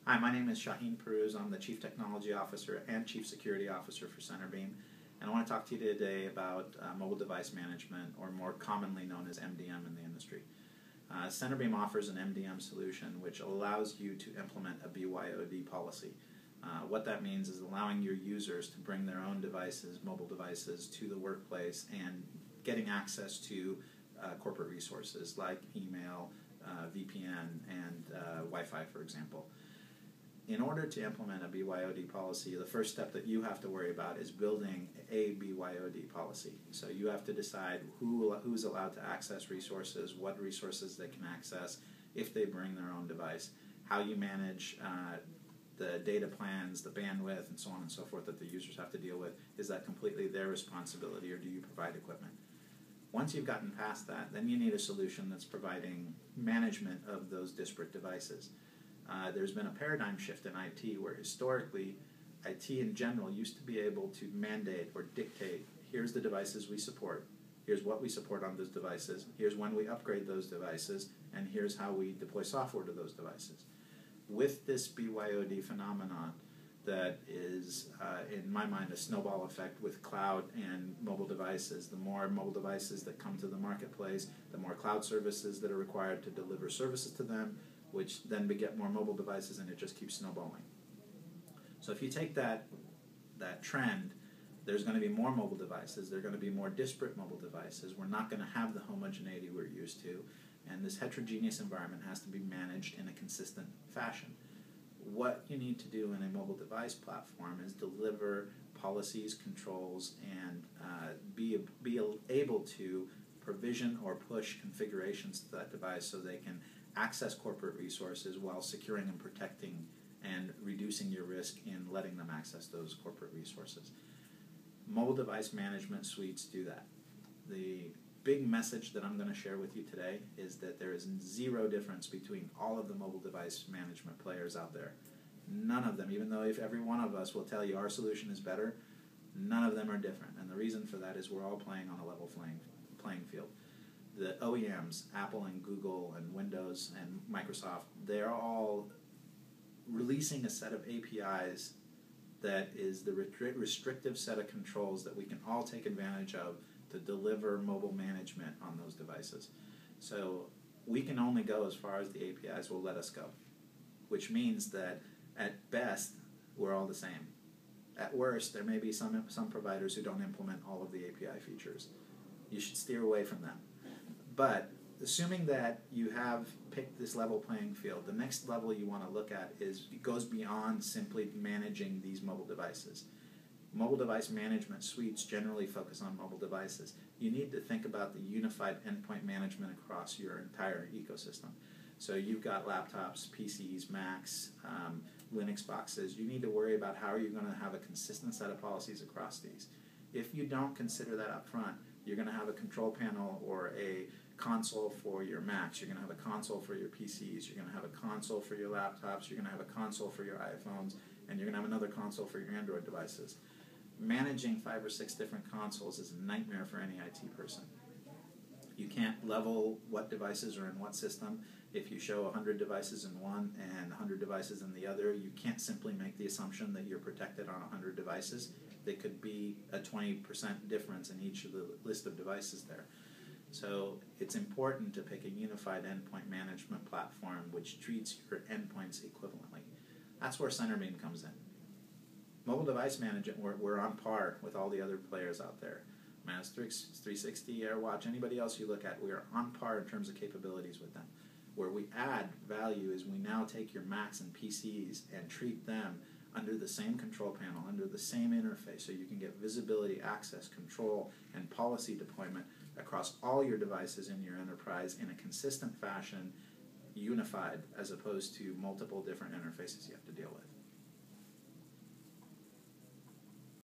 Hi, my name is Shahin Pirooz. I'm the Chief Technology Officer and Chief Security Officer for CenterBeam, and I want to talk to you today about mobile device management, or more commonly known as MDM in the industry. CenterBeam offers an MDM solution which allows you to implement a BYOD policy. What that means is allowing your users to bring their own devices, mobile devices, to the workplace and getting access to corporate resources like email, VPN, and Wi-Fi, for example. In order to implement a BYOD policy, the first step that you have to worry about is building a BYOD policy. So you have to decide who's allowed to access resources, what resources they can access if they bring their own device, how you manage the data plans, the bandwidth, and so on and so forth that the users have to deal with. Is that completely their responsibility, or do you provide equipment? Once you've gotten past that, then you need a solution that's providing management of those disparate devices. There's been a paradigm shift in IT where historically IT in general used to be able to mandate or dictate, here's the devices we support, here's what we support on those devices, here's when we upgrade those devices, and here's how we deploy software to those devices. With this BYOD phenomenon that is, in my mind, a snowball effect with cloud and mobile devices, the more mobile devices that come to the marketplace, the more cloud services that are required to deliver services to them, which then beget more mobile devices, and it just keeps snowballing. So if you take that trend, there's going to be more mobile devices, there are going to be more disparate mobile devices, we're not going to have the homogeneity we're used to, and this heterogeneous environment has to be managed in a consistent fashion. What you need to do in a mobile device platform is deliver policies, controls, and be able to provision or push configurations to that device so they can access corporate resources while securing and protecting and reducing your risk in letting them access those corporate resources. Mobile device management suites do that. The big message that I'm going to share with you today is that there is zero difference between all of the mobile device management players out there. None of them, even though if every one of us will tell you our solution is better, none of them are different. And the reason for that is we're all playing on a level playing field. The OEMs, Apple and Google and Windows and Microsoft, they're all releasing a set of APIs that is the restrictive set of controls that we can all take advantage of to deliver mobile management on those devices. So we can only go as far as the APIs will let us go, which means that at best we're all the same. At worst, there may be some providers who don't implement all of the API features. You should steer away from them. But assuming that you have picked this level playing field, the next level you want to look at goes beyond simply managing these mobile devices. Mobile device management suites generally focus on mobile devices. You need to think about the unified endpoint management across your entire ecosystem. So you've got laptops, PCs, Macs, Linux boxes. You need to worry about how are you going to have a consistent set of policies across these. If you don't consider that up front, you're going to have a control panel or a console for your Macs, you're going to have a console for your PCs, you're going to have a console for your laptops, you're going to have a console for your iPhones, and you're going to have another console for your Android devices. Managing 5 or 6 different consoles is a nightmare for any IT person. You can't level what devices are in what system. If you show 100 devices in one and 100 devices in the other, you can't simply make the assumption that you're protected on 100 devices. There could be a 20% difference in each of the list of devices there. So it's important to pick a unified endpoint management platform which treats your endpoints equivalently. That's where CenterBeam comes in. Mobile device management, we're on par with all the other players out there. Manus 360, AirWatch, anybody else you look at, we are on par in terms of capabilities with them. Where we add value is we now take your Macs and PCs and treat them under the same control panel, under the same interface, so you can get visibility, access, control, and policy deployment across all your devices in your enterprise in a consistent fashion, unified, as opposed to multiple different interfaces you have to deal with.